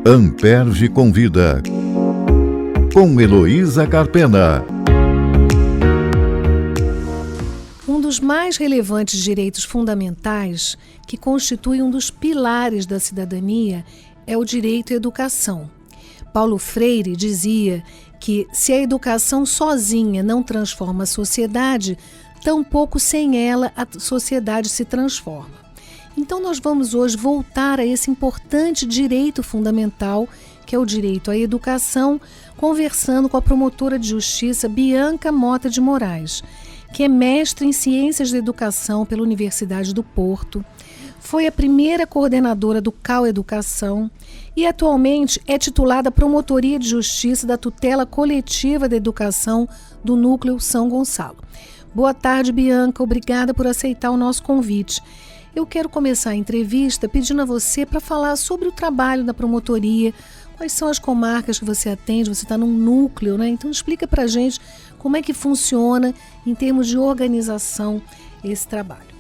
Amperge Convida, com Heloísa Carpena. Um dos mais relevantes direitos fundamentais, que constitui um dos pilares da cidadania, é o direito à educação. Paulo Freire dizia que se a educação sozinha não transforma a sociedade, tampouco sem ela a sociedade se transforma. Então nós vamos hoje voltar a esse importante direito fundamental, que é o direito à educação, conversando com a promotora de justiça Bianca Mota de Moraes, que é mestre em Ciências da Educação pela Universidade do Porto, foi a primeira coordenadora do CAU Educação e atualmente é titular da Promotoria de Justiça da Tutela Coletiva da Educação do Núcleo São Gonçalo. Boa tarde, Bianca. Obrigada por aceitar o nosso convite. Eu quero começar a entrevista pedindo a você para falar sobre o trabalho da promotoria, quais são as comarcas que você atende, você está num núcleo, né? Então explica para a gente como é que funciona em termos de organização esse trabalho.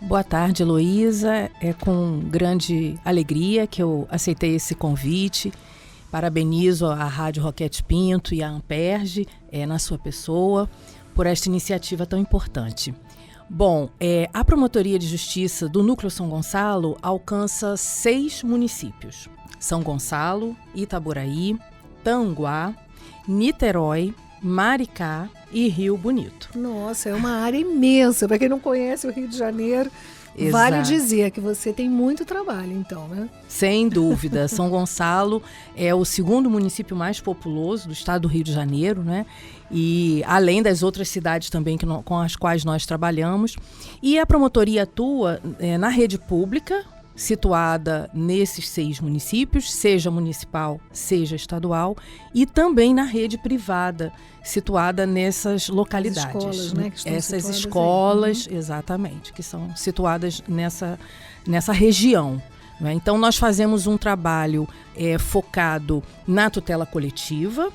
Boa tarde, Heloísa. É com grande alegria que eu aceitei esse convite. Parabenizo a Rádio Roquete Pinto e a Amperge, na sua pessoa, por esta iniciativa tão importante. Bom, a Promotoria de Justiça do Núcleo São Gonçalo alcança 6 municípios: São Gonçalo, Itaboraí, Tanguá, Niterói, Maricá e Rio Bonito. Nossa, é uma área imensa. Para quem não conhece o Rio de Janeiro, exato, vale dizer que você tem muito trabalho, então, né? Sem dúvida. São Gonçalo é o segundo município mais populoso do estado do Rio de Janeiro, né? E além das outras cidades também com as quais nós trabalhamos. E a promotoria atua na rede pública, situada nesses 6 municípios, seja municipal, seja estadual, e também na rede privada, situada nessas localidades. As escolas, né? Que estão essas escolas, exatamente, que são situadas nessa região. Né? Então, nós fazemos um trabalho focado na tutela coletiva,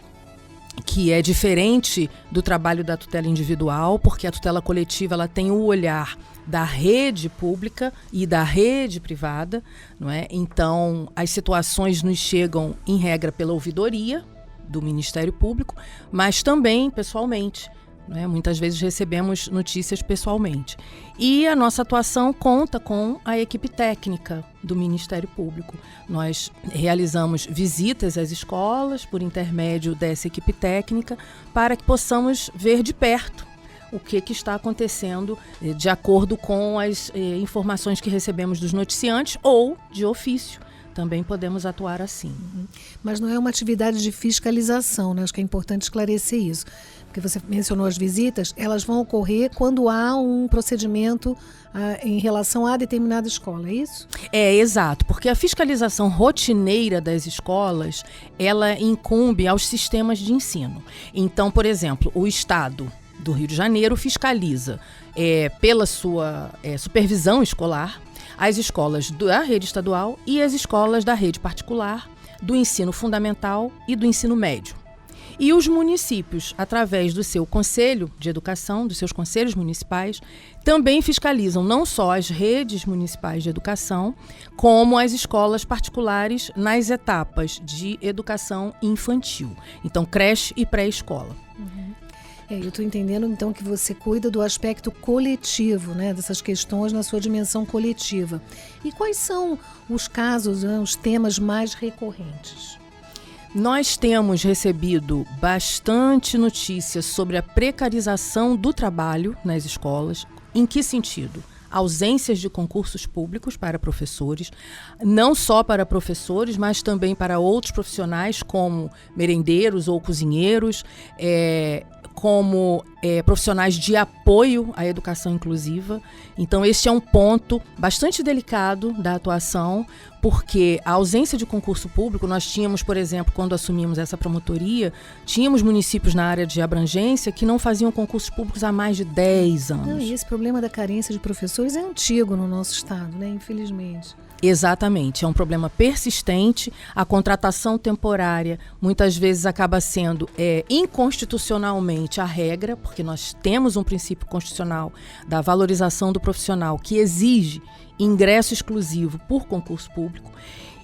que é diferente do trabalho da tutela individual, porque a tutela coletiva ela tem o olhar da rede pública e da rede privada, não é? Então, as situações nos chegam, em regra, pela ouvidoria do Ministério Público, mas também pessoalmente. Muitas vezes recebemos notícias pessoalmente. E a nossa atuação conta com a equipe técnica do Ministério Público. Nós realizamos visitas às escolas por intermédio dessa equipe técnica para que possamos ver de perto o que está acontecendo de acordo com as informações que recebemos dos noticiantes ou de ofício. Também podemos atuar assim. Mas não é uma atividade de fiscalização, né? Acho que é importante esclarecer isso. Porque você mencionou as visitas, elas vão ocorrer quando há um procedimento em relação a determinada escola, é isso? Exato, porque a fiscalização rotineira das escolas, ela incumbe aos sistemas de ensino. Então, por exemplo, o Estado do Rio de Janeiro fiscaliza pela sua supervisão escolar as escolas da rede estadual e as escolas da rede particular, do ensino fundamental e do ensino médio. E os municípios, através do seu Conselho de Educação, dos seus conselhos municipais, também fiscalizam não só as redes municipais de educação, como as escolas particulares nas etapas de educação infantil. Então, creche e pré-escola. Eu estou entendendo, então, que você cuida do aspecto coletivo, né, dessas questões na sua dimensão coletiva. E quais são os casos, né, os temas mais recorrentes? Nós temos recebido bastante notícias sobre a precarização do trabalho nas escolas. Em que sentido? Ausências de concursos públicos para professores, não só para professores, mas também para outros profissionais como merendeiros ou cozinheiros, como profissionais de apoio à educação inclusiva. Então, este é um ponto bastante delicado da atuação, porque a ausência de concurso público, nós tínhamos, por exemplo, quando assumimos essa promotoria, tínhamos municípios na área de abrangência que não faziam concursos públicos há mais de 10 anos. E esse problema da carência de professores é antigo no nosso estado, né? Infelizmente. Exatamente, é um problema persistente. A contratação temporária muitas vezes acaba sendo inconstitucionalmente a regra, porque nós temos um princípio constitucional da valorização do profissional que exige ingresso exclusivo por concurso público.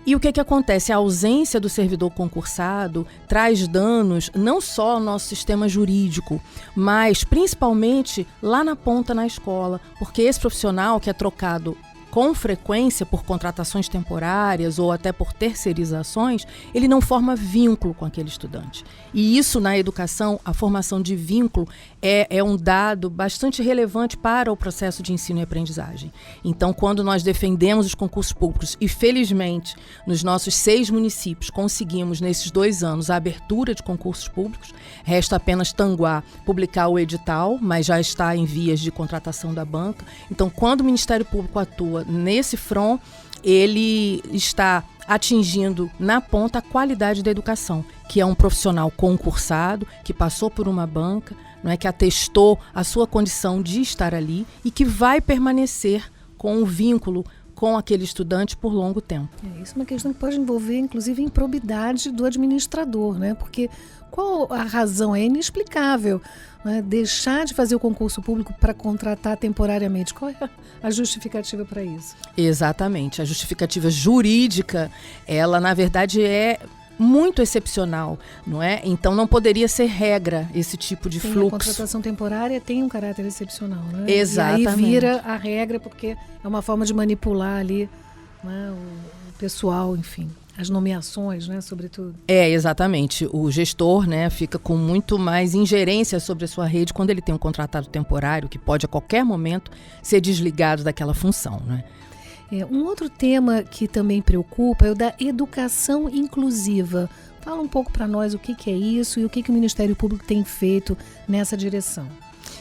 E o que acontece? A ausência do servidor concursado traz danos não só ao nosso sistema jurídico, mas principalmente lá na ponta na escola, porque esse profissional que é trocado com frequência por contratações temporárias ou até por terceirizações, ele não forma vínculo com aquele estudante. E isso na educação, a formação de vínculo é um dado bastante relevante para o processo de ensino e aprendizagem. Então, quando nós defendemos os concursos públicos e, felizmente, nos nossos 6 municípios conseguimos, nesses 2 anos, a abertura de concursos públicos, resta apenas Tanguá publicar o edital, mas já está em vias de contratação da banca. Então, quando o Ministério Público atua nesse front, ele está atingindo na ponta a qualidade da educação, que é um profissional concursado, que passou por uma banca, não é, que atestou a sua condição de estar ali e que vai permanecer com um vínculo com aquele estudante por longo tempo. Isso é uma questão que pode envolver, inclusive, a improbidade do administrador, né? Porque qual a razão? É inexplicável, né? Deixar de fazer o concurso público para contratar temporariamente. Qual é a justificativa para isso? Exatamente. A justificativa jurídica, ela, na verdade, é muito excepcional, não é? Então não poderia ser regra esse tipo de fluxo. A contratação temporária tem um caráter excepcional, né? Exatamente. E aí vira a regra porque é uma forma de manipular ali, né, o pessoal, enfim, as nomeações, né, sobretudo. Exatamente. O gestor, né, fica com muito mais ingerência sobre a sua rede quando ele tem um contratado temporário que pode a qualquer momento ser desligado daquela função, né? Um outro tema que também preocupa é o da educação inclusiva. Fala um pouco para nós o que é isso e o que o Ministério Público tem feito nessa direção.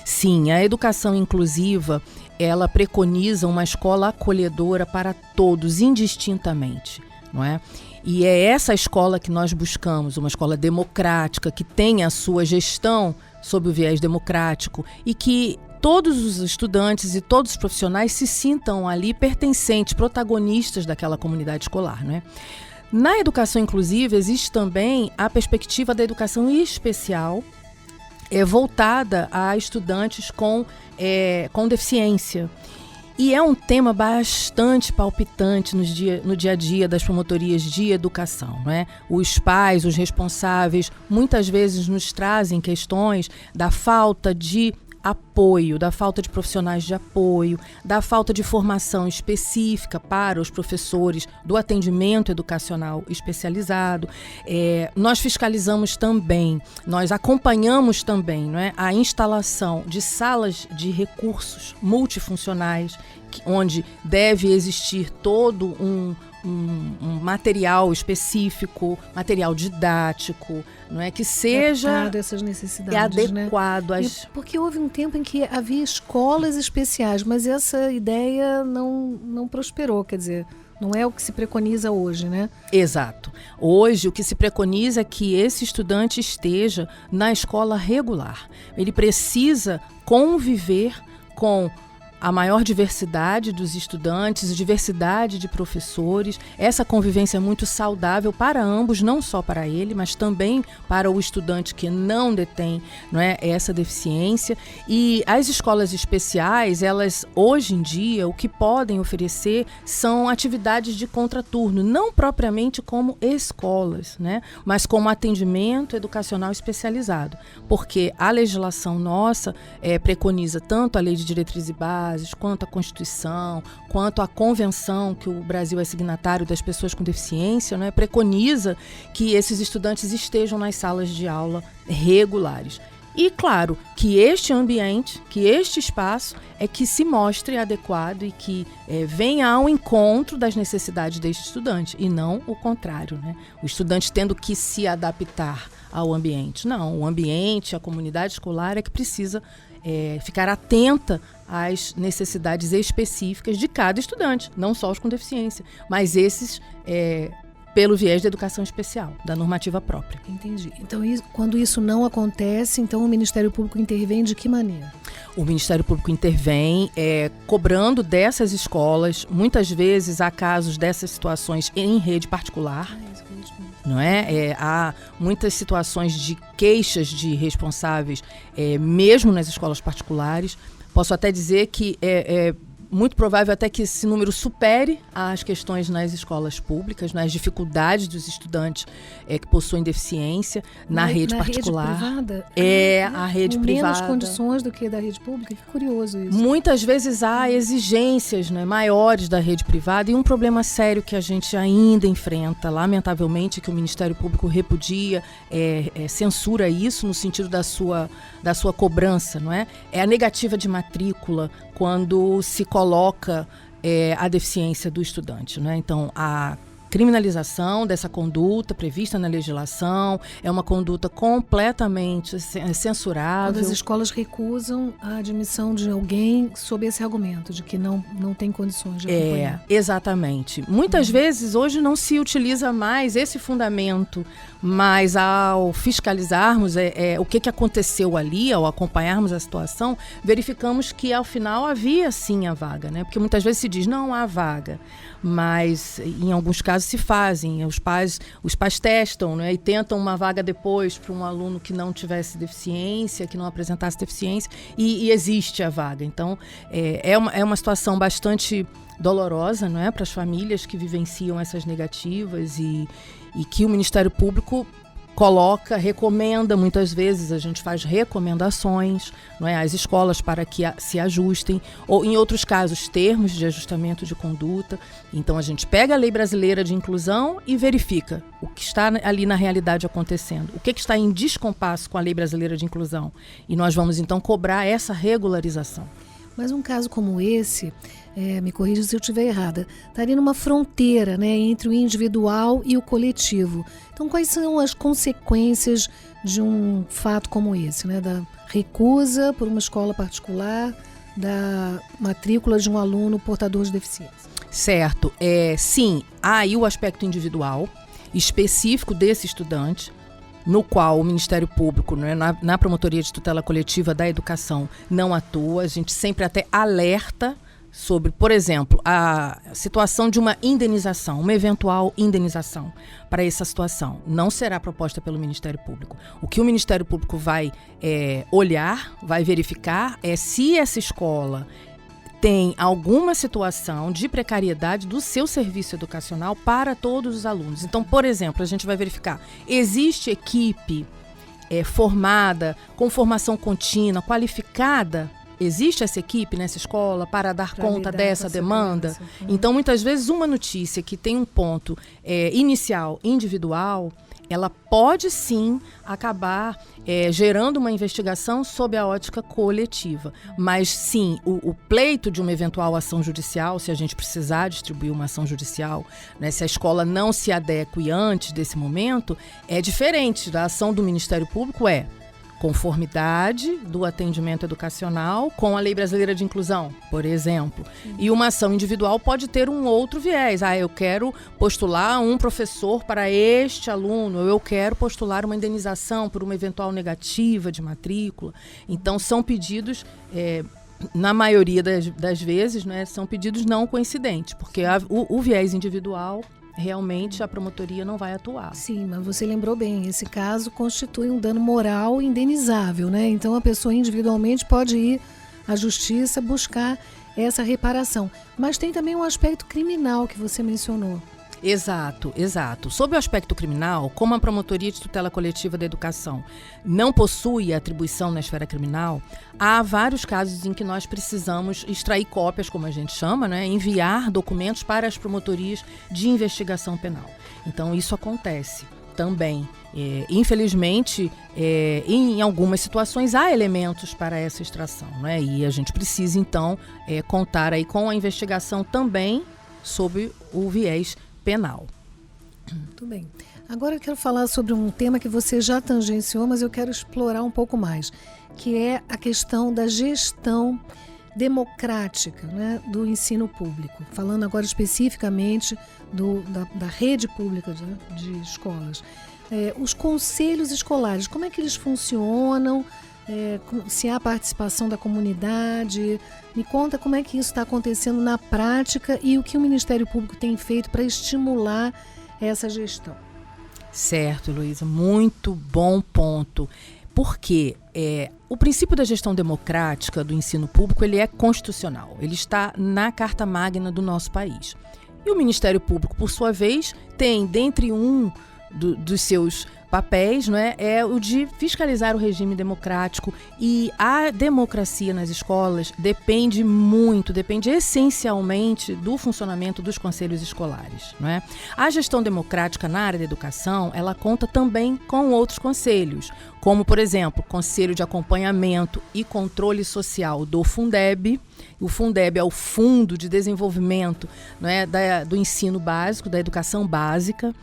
Sim, a educação inclusiva, ela preconiza uma escola acolhedora para todos, indistintamente, não é? E é essa escola que nós buscamos, uma escola democrática, que tenha a sua gestão sob o viés democrático e que todos os estudantes e todos os profissionais se sintam ali pertencentes, protagonistas daquela comunidade escolar, né? Na educação inclusiva existe também a perspectiva da educação especial, voltada a estudantes com deficiência. E é um tema bastante palpitante no dia a dia das promotorias de educação, né? Os pais, os responsáveis, muitas vezes nos trazem questões da falta de apoio, da falta de profissionais de apoio, da falta de formação específica para os professores do atendimento educacional especializado. Nós fiscalizamos também, nós acompanhamos também, não é, a instalação de salas de recursos multifuncionais, onde deve existir todo um material específico, material didático, não é, que seja adaptado a essas necessidades, adequado, né? Porque houve um tempo em que havia escolas especiais, mas essa ideia não prosperou, quer dizer, não é o que se preconiza hoje, né? Exato. Hoje o que se preconiza é que esse estudante esteja na escola regular. Ele precisa conviver com a maior diversidade dos estudantes, diversidade de professores. Essa convivência é muito saudável para ambos, não só para ele, mas também para o estudante que não detém, não é, essa deficiência. E as escolas especiais, elas hoje em dia, o que podem oferecer são atividades de contraturno, não propriamente como escolas, né, mas como atendimento educacional especializado, porque a legislação nossa preconiza tanto a Lei de Diretrizes e Bases, quanto a Constituição, quanto a Convenção, que o Brasil é signatário das pessoas com deficiência, né, preconiza que esses estudantes estejam nas salas de aula regulares. E, claro, que este ambiente, que este espaço é que se mostre adequado e que venha ao encontro das necessidades deste estudante, e não o contrário, né? O estudante tendo que se adaptar ao ambiente. Não, o ambiente, a comunidade escolar é que precisa ficar atenta às necessidades específicas de cada estudante, não só os com deficiência, mas esses pelo viés da educação especial, da normativa própria. Entendi. Então, quando isso não acontece, então o Ministério Público intervém de que maneira? O Ministério Público intervém cobrando dessas escolas, muitas vezes há casos dessas situações em rede particular. Não é? Há muitas situações de queixas de responsáveis, mesmo nas escolas particulares. Posso até dizer que muito provável até que esse número supere as questões nas escolas públicas, nas dificuldades dos estudantes que possuem deficiência na rede particular. Rede privada? A rede privada. Menos condições do que da rede pública? Que curioso isso. Muitas vezes há exigências, né, maiores da rede privada, e um problema sério que a gente ainda enfrenta, lamentavelmente, que o Ministério Público repudia, censura isso no sentido da sua cobrança, não é? É a negativa de matrícula quando se coloca a deficiência do estudante, né? Então, a criminalização dessa conduta prevista na legislação é uma conduta completamente censurável. Quando as escolas recusam a admissão de alguém sob esse argumento de que não tem condições de acompanhar. Exatamente. Muitas vezes hoje não se utiliza mais esse fundamento, mas ao fiscalizarmos o que aconteceu ali, ao acompanharmos a situação, verificamos que ao final havia sim a vaga, né? Porque muitas vezes se diz não há vaga, mas em alguns casos se fazem, os pais testam, né, e tentam uma vaga depois para um aluno que não tivesse deficiência, que não apresentasse deficiência, e existe a vaga. Então, é uma situação bastante dolorosa, não é, para as famílias que vivenciam essas negativas e que o Ministério Público recomenda, muitas vezes a gente faz recomendações, não é, às escolas para que se ajustem, ou em outros casos termos de ajustamento de conduta. Então a gente pega a Lei Brasileira de Inclusão e verifica o que está ali na realidade acontecendo, o que está em descompasso com a Lei Brasileira de Inclusão, e nós vamos então cobrar essa regularização. Mas um caso como esse, me corrija se eu estiver errada, estaria numa fronteira, né, entre o individual e o coletivo. Então, quais são as consequências de um fato como esse, né, da recusa por uma escola particular da matrícula de um aluno portador de deficiência? Certo. Sim, há aí o aspecto individual específico desse estudante, no qual o Ministério Público, né, na Promotoria de Tutela Coletiva da Educação, não atua. A gente sempre até alerta sobre, por exemplo, a situação de uma indenização, uma eventual indenização para essa situação. Não será proposta pelo Ministério Público. O que o Ministério Público vai olhar, vai verificar, é se essa escola tem alguma situação de precariedade do seu serviço educacional para todos os alunos. Então, por exemplo, a gente vai verificar, existe equipe formada, com formação contínua, qualificada? Existe essa equipe nessa escola para dar conta dessa demanda? Então, muitas vezes, uma notícia que tem um ponto inicial, individual, ela pode sim acabar gerando uma investigação sob a ótica coletiva. Mas sim, o pleito de uma eventual ação judicial, se a gente precisar distribuir uma ação judicial, né, se a escola não se adeque antes desse momento, é diferente da ação do Ministério Público, conformidade do atendimento educacional com a Lei Brasileira de Inclusão, por exemplo. E uma ação individual pode ter um outro viés. Eu quero postular um professor para este aluno, ou eu quero postular uma indenização por uma eventual negativa de matrícula. Então, são pedidos, na maioria das vezes, né, são pedidos não coincidentes, porque o viés individual, realmente a promotoria não vai atuar. Sim, mas você lembrou bem, esse caso constitui um dano moral indenizável, né? Então a pessoa individualmente pode ir à justiça buscar essa reparação. Mas tem também um aspecto criminal que você mencionou. Exato. Sob o aspecto criminal, como a Promotoria de Tutela Coletiva da Educação não possui atribuição na esfera criminal, há vários casos em que nós precisamos extrair cópias, como a gente chama, né, enviar documentos para as promotorias de investigação penal. Então, isso acontece também. Infelizmente, em algumas situações há elementos para essa extração, né, e a gente precisa, então, contar aí com a investigação também sob o viés penal. Muito bem. Agora eu quero falar sobre um tema que você já tangenciou, mas eu quero explorar um pouco mais, que é a questão da gestão democrática, né, do ensino público. Falando agora especificamente da rede pública de escolas. Os conselhos escolares, como é que eles funcionam? Se há participação da comunidade, me conta como é que isso está acontecendo na prática e o que o Ministério Público tem feito para estimular essa gestão. Certo, Luísa, muito bom ponto. Porque o princípio da gestão democrática do ensino público, ele é constitucional. Ele está na Carta Magna do nosso país. E o Ministério Público, por sua vez, tem, dentre dos seus papéis, não é o de fiscalizar o regime democrático, e a democracia nas escolas depende essencialmente do funcionamento dos conselhos escolares, não é? A gestão democrática na área da educação, ela conta também com outros conselhos, como, por exemplo, o Conselho de Acompanhamento e Controle Social do Fundeb. O Fundeb é o Fundo de Desenvolvimento, não é, do ensino básico, da educação básica.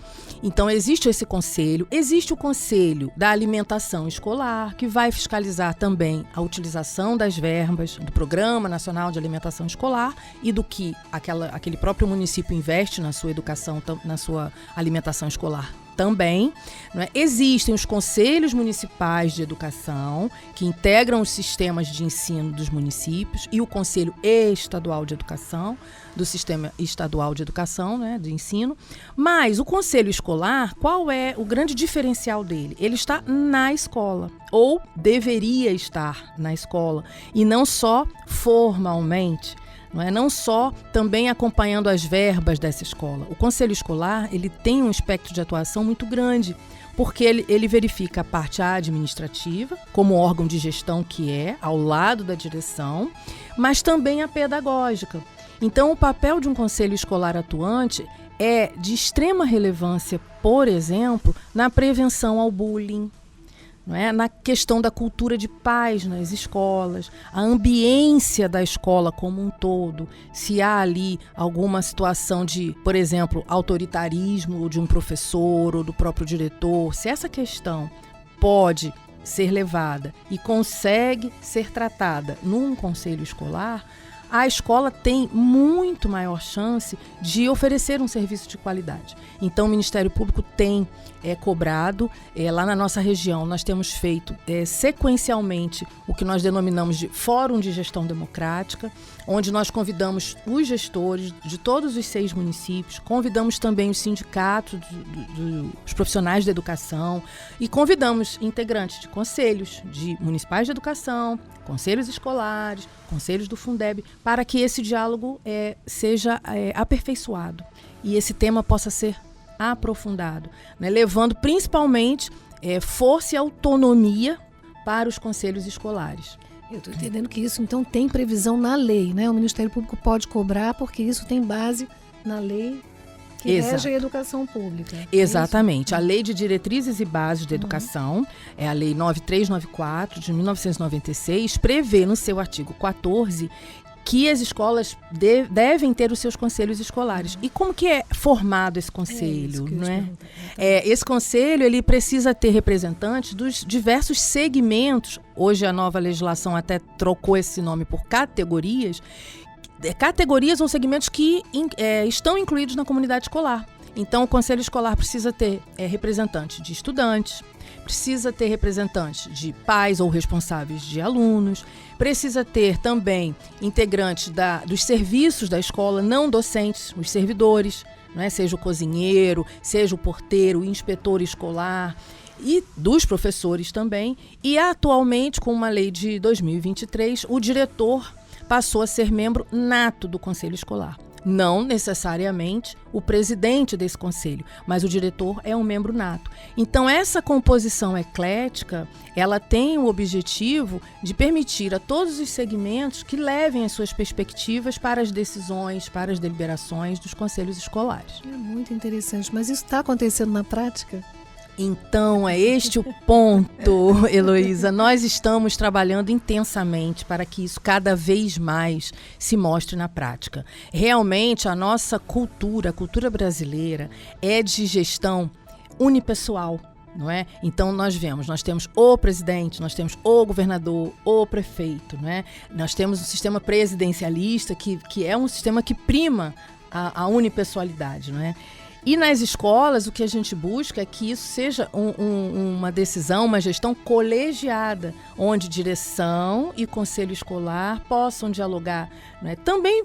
Então, existe esse conselho. Existe o Conselho da Alimentação Escolar, que vai fiscalizar também a utilização das verbas do Programa Nacional de Alimentação Escolar e do que aquele próprio município investe na sua educação, na sua alimentação escolar também, não é? Existem os conselhos municipais de educação, que integram os sistemas de ensino dos municípios, e o Conselho Estadual de Educação, do Sistema Estadual de Educação, né, de ensino. Mas o conselho escolar, qual é o grande diferencial dele? Ele está na escola, ou deveria estar na escola, e não só formalmente, não só também acompanhando as verbas dessa escola. O conselho escolar, ele tem um espectro de atuação muito grande, porque ele verifica a parte administrativa, como órgão de gestão que é, ao lado da direção, mas também a pedagógica. Então, o papel de um conselho escolar atuante é de extrema relevância, por exemplo, na prevenção ao bullying, não é? Na questão da cultura de paz nas escolas, a ambiência da escola como um todo, se há ali alguma situação de, por exemplo, autoritarismo de um professor ou do próprio diretor, se essa questão pode ser levada e consegue ser tratada num conselho escolar, a escola tem muito maior chance de oferecer um serviço de qualidade. Então, o Ministério Público tem cobrado, lá na nossa região, nós temos feito sequencialmente o que nós denominamos de Fórum de Gestão Democrática, onde nós convidamos os gestores de todos os 6 municípios, convidamos também os sindicatos, os profissionais da educação, e convidamos integrantes de conselhos de municipais de educação, conselhos escolares, conselhos do Fundeb, para que esse diálogo seja aperfeiçoado e esse tema possa ser aprofundado, né, levando principalmente força e autonomia para os conselhos escolares. Eu estou entendendo que isso, então, tem previsão na lei, né? O Ministério Público pode cobrar porque isso tem base na lei que rege a educação pública. Exatamente. A Lei de Diretrizes e Bases da Educação, é a Lei 9394 de 1996, prevê no seu artigo 14 que as escolas devem ter os seus conselhos escolares. E como que é formado esse conselho? Não é? Esse conselho, ele precisa ter representantes dos diversos segmentos. Hoje a nova legislação até trocou esse nome por categorias. Categorias ou segmentos que estão incluídos na comunidade escolar. Então, o conselho escolar precisa ter representantes de estudantes, precisa ter representantes de pais ou responsáveis de alunos, precisa ter também integrantes dos serviços da escola, não docentes, os servidores, né? Seja o cozinheiro, seja o porteiro, o inspetor escolar, e dos professores também. E atualmente, com uma lei de 2023, o diretor passou a ser membro nato do conselho escolar. Não necessariamente o presidente desse conselho, mas o diretor é um membro nato. Então, essa composição eclética, ela tem o objetivo de permitir a todos os segmentos que levem as suas perspectivas para as decisões, para as deliberações dos conselhos escolares. É muito interessante, mas isso está acontecendo na prática? Então, é este o ponto, Heloísa. Nós estamos trabalhando intensamente para que isso cada vez mais se mostre na prática. Realmente, a nossa cultura, a cultura brasileira, é de gestão unipessoal, não é? Então, nós temos o presidente, nós temos o governador, o prefeito, não é? Nós temos um sistema presidencialista que é um sistema que prima a unipessoalidade, não é? E nas escolas, o que a gente busca é que isso seja uma decisão, uma gestão colegiada, onde direção e conselho escolar possam dialogar, né? Também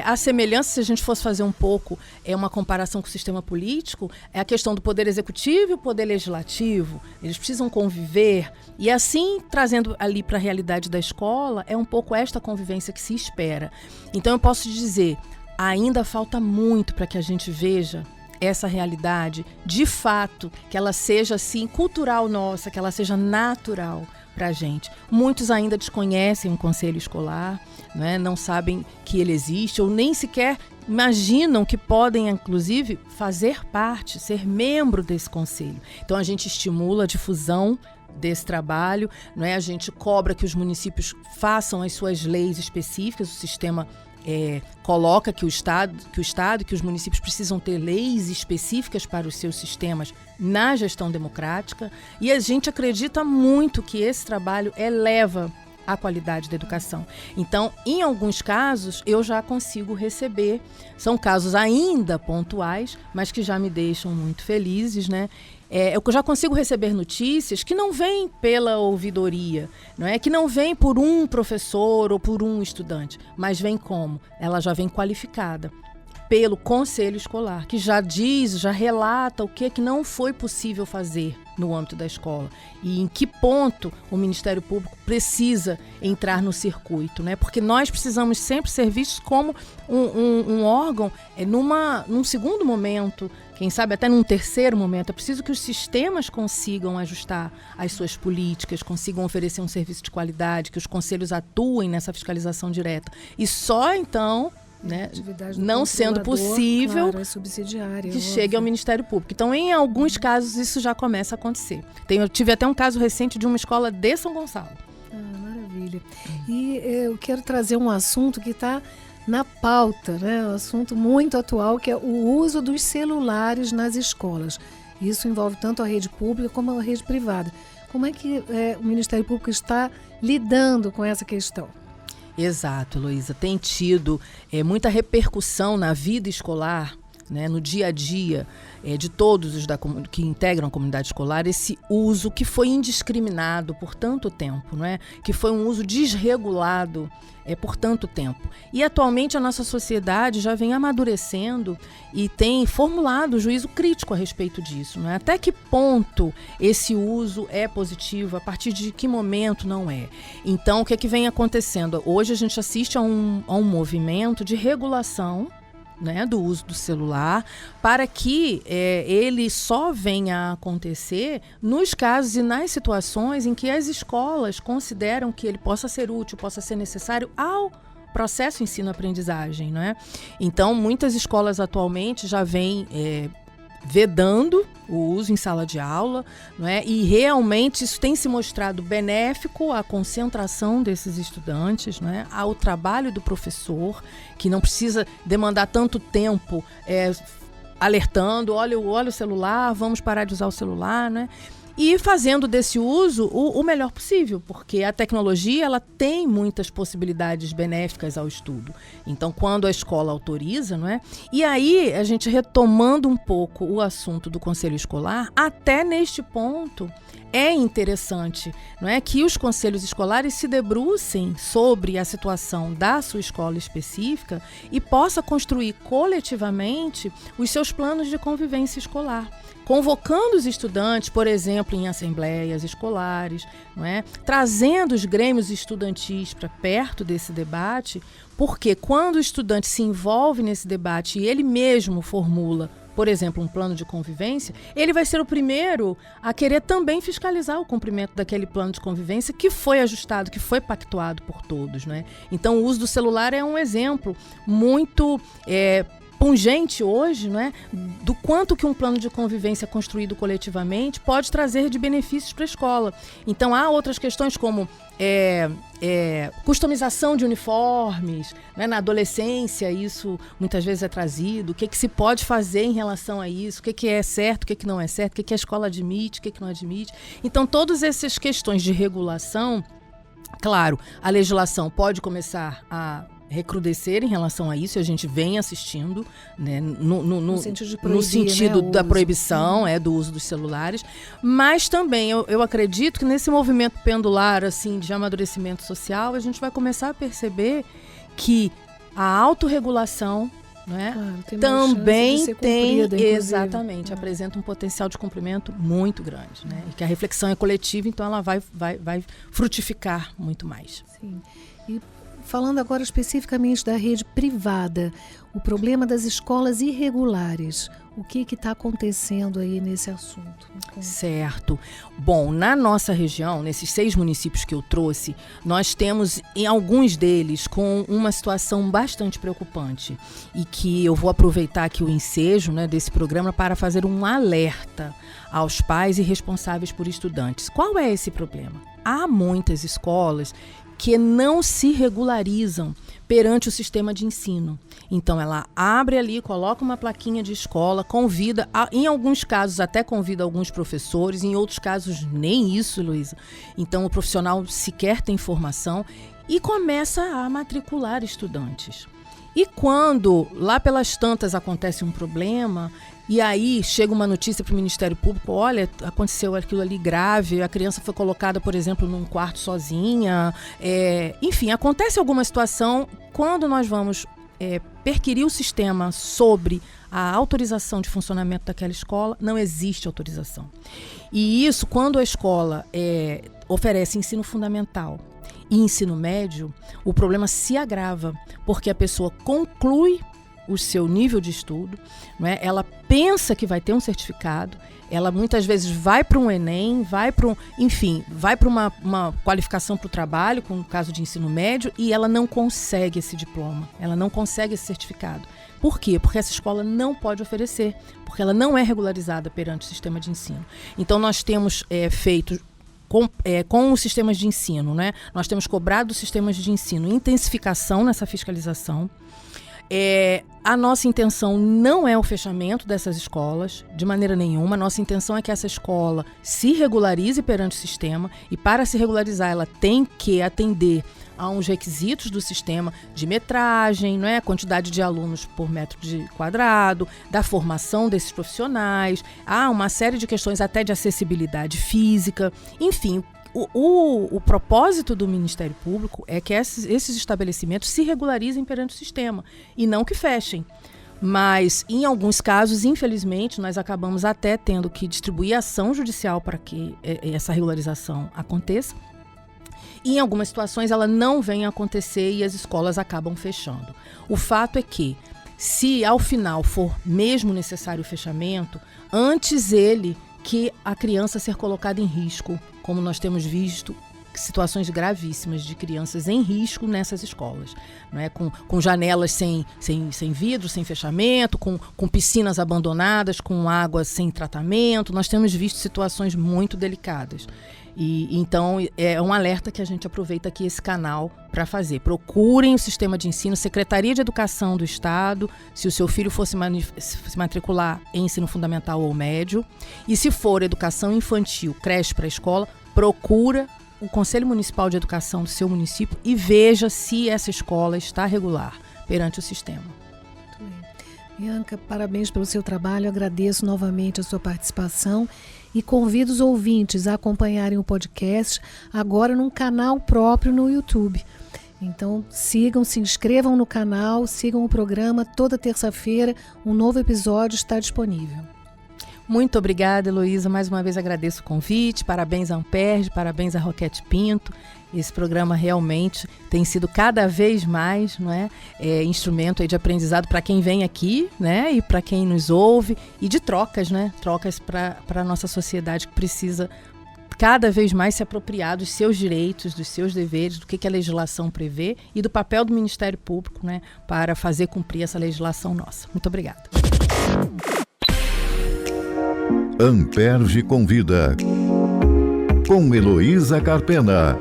a semelhança, se a gente fosse fazer um pouco uma comparação com o sistema político, é a questão do poder executivo e o poder legislativo. Eles precisam conviver e assim, trazendo ali para a realidade da escola, é um pouco esta convivência que se espera. Então eu posso dizer, ainda falta muito para que a gente veja essa realidade, de fato, que ela seja assim cultural nossa, que ela seja natural para a gente. Muitos ainda desconhecem o conselho escolar, né? Não sabem que ele existe ou nem sequer imaginam que podem, inclusive, fazer parte, ser membro desse conselho. Então a gente estimula a difusão desse trabalho, né? A gente cobra que os municípios façam as suas leis específicas, o sistema coloca que o Estado, que os municípios precisam ter leis específicas para os seus sistemas na gestão democrática, e a gente acredita muito que esse trabalho eleva a qualidade da educação. Então, em alguns casos, eu já consigo receber, são casos ainda pontuais, mas que já me deixam muito felizes, né? Eu já consigo receber notícias que não vêm pela ouvidoria, não é? Que não vêm por um professor ou por um estudante, mas vem como? Ela já vem qualificada pelo conselho escolar, que já diz, já relata o que não foi possível fazer no âmbito da escola e em que ponto o Ministério Público precisa entrar no circuito, né? Porque nós precisamos sempre ser vistos como um órgão num segundo momento, quem sabe até num terceiro momento. É preciso que os sistemas consigam ajustar as suas políticas, consigam oferecer um serviço de qualidade, que os conselhos atuem nessa fiscalização direta. E só então, né, não sendo possível, claro, subsidiária, que chegue ao Ministério Público. Então, em alguns casos, isso já começa a acontecer. Eu tive até um caso recente de uma escola de São Gonçalo. Maravilha. E eu quero trazer um assunto que está na pauta, né? Um assunto muito atual, que é o uso dos celulares nas escolas. Isso envolve tanto a rede pública como a rede privada. Como é que o Ministério Público está lidando com essa questão? Exato, Heloísa. Tem tido muita repercussão na vida escolar, né, no dia a dia de todos os que integram a comunidade escolar, esse uso que foi indiscriminado por tanto tempo, não é? Que foi um uso desregulado por tanto tempo. E atualmente a nossa sociedade já vem amadurecendo e tem formulado juízo crítico a respeito disso, não é? Até que ponto esse uso é positivo, a partir de que momento não é. Então, o que é que vem acontecendo? Hoje a gente assiste a um movimento de regulação, né, do uso do celular, para que ele só venha a acontecer nos casos e nas situações em que as escolas consideram que ele possa ser útil, possa ser necessário ao processo ensino-aprendizagem, não é? Então, muitas escolas atualmente já vêm vedando o uso em sala de aula, não é? E realmente isso tem se mostrado benéfico à concentração desses estudantes, não é? Ao trabalho do professor, que não precisa demandar tanto tempo alertando, olha o celular, vamos parar de usar o celular, né? E fazendo desse uso o melhor possível, porque a tecnologia ela tem muitas possibilidades benéficas ao estudo. Então, quando a escola autoriza, não é? E aí, a gente retomando um pouco o assunto do conselho escolar, até neste ponto é interessante, não é, que os conselhos escolares se debrucem sobre a situação da sua escola específica e possa construir coletivamente os seus planos de convivência escolar, convocando os estudantes, por exemplo, em assembleias escolares, não é? Trazendo os grêmios estudantis para perto desse debate, porque quando o estudante se envolve nesse debate e ele mesmo formula, por exemplo, um plano de convivência, ele vai ser o primeiro a querer também fiscalizar o cumprimento daquele plano de convivência que foi ajustado, que foi pactuado por todos, né? Então, o uso do celular é um exemplo muito pungente hoje, não é? Do quanto que um plano de convivência construído coletivamente pode trazer de benefícios para a escola. Então, há outras questões como customização de uniformes, né? Na adolescência isso muitas vezes é trazido, o que se pode fazer em relação a isso, o que é certo, o que não é certo, o que a escola admite, o que não admite. Então, todas essas questões de regulação, claro, a legislação pode começar a recrudescer em relação a isso, e a gente vem assistindo, né, no sentido de proibir, no sentido, né, da proibição, do uso dos celulares, mas também eu acredito que nesse movimento pendular assim, de amadurecimento social, a gente vai começar a perceber que a autorregulação, né, também tem, exatamente, apresenta um potencial de cumprimento muito grande, né, e que a reflexão é coletiva, então ela vai frutificar muito mais. Sim. E falando agora especificamente da rede privada, o problema das escolas irregulares, o que está acontecendo aí nesse assunto? Certo. Bom, na nossa região, nesses 6 municípios que eu trouxe, nós temos em alguns deles com uma situação bastante preocupante e que eu vou aproveitar aqui o ensejo, né, desse programa para fazer um alerta aos pais e responsáveis por estudantes. Qual é esse problema? Há muitas escolas que não se regularizam perante o sistema de ensino. Então, ela abre ali, coloca uma plaquinha de escola, convida, em alguns casos até convida alguns professores, em outros casos nem isso, Heloísa. Então, o profissional sequer tem formação e começa a matricular estudantes. E quando, lá pelas tantas, acontece um problema, e aí chega uma notícia para o Ministério Público, olha, aconteceu aquilo ali grave, a criança foi colocada, por exemplo, num quarto sozinha, enfim, acontece alguma situação, quando nós vamos perquirir o sistema sobre a autorização de funcionamento daquela escola, não existe autorização. E isso, quando a escola oferece ensino fundamental e ensino médio, o problema se agrava, porque a pessoa conclui o seu nível de estudo, né? Ela pensa que vai ter um certificado, ela muitas vezes vai para um Enem, vai para uma qualificação para o trabalho, com o caso de ensino médio, e ela não consegue esse diploma, ela não consegue esse certificado. Por quê? Porque essa escola não pode oferecer, porque ela não é regularizada perante o sistema de ensino. Então, nós temos feito com os sistemas de ensino, né? Nós temos cobrado dos sistemas de ensino intensificação nessa fiscalização. A nossa intenção não é o fechamento dessas escolas, de maneira nenhuma. A nossa intenção é que essa escola se regularize perante o sistema, e para se regularizar ela tem que atender a uns requisitos do sistema de metragem, né, quantidade de alunos por metro quadrado, da formação desses profissionais, há uma série de questões até de acessibilidade física, enfim. O propósito do Ministério Público é que esses estabelecimentos se regularizem perante o sistema e não que fechem. Mas, em alguns casos, infelizmente, nós acabamos até tendo que distribuir ação judicial para que essa regularização aconteça. E, em algumas situações, ela não vem a acontecer e as escolas acabam fechando. O fato é que, se ao final for mesmo necessário o fechamento, antes que a criança ser colocada em risco, como nós temos visto situações gravíssimas de crianças em risco nessas escolas, não é? Com janelas sem vidro, sem fechamento, com piscinas abandonadas, com água sem tratamento. Nós temos visto situações muito delicadas. E então é um alerta que a gente aproveita aqui esse canal para fazer. Procurem o sistema de ensino, Secretaria de Educação do Estado, se o seu filho fosse se matricular em ensino fundamental ou médio. E se for educação infantil, creche para escola, procura o Conselho Municipal de Educação do seu município e veja se essa escola está regular perante o sistema. Muito bem. Bianca, parabéns pelo seu trabalho, agradeço novamente a sua participação e convido os ouvintes a acompanharem o podcast agora num canal próprio no YouTube. Então sigam, se inscrevam no canal, sigam o programa. Toda terça-feira um novo episódio está disponível. Muito obrigada, Heloísa. Mais uma vez agradeço o convite. Parabéns à Amperj, parabéns à Roquete Pinto. Esse programa realmente tem sido cada vez mais, não é, instrumento aí de aprendizado para quem vem aqui, né, e para quem nos ouve, e de trocas, né, trocas para a nossa sociedade que precisa cada vez mais se apropriar dos seus direitos, dos seus deveres, do que a legislação prevê e do papel do Ministério Público, né, para fazer cumprir essa legislação nossa. Muito obrigada. Amperj convida, com Heloísa Carpena.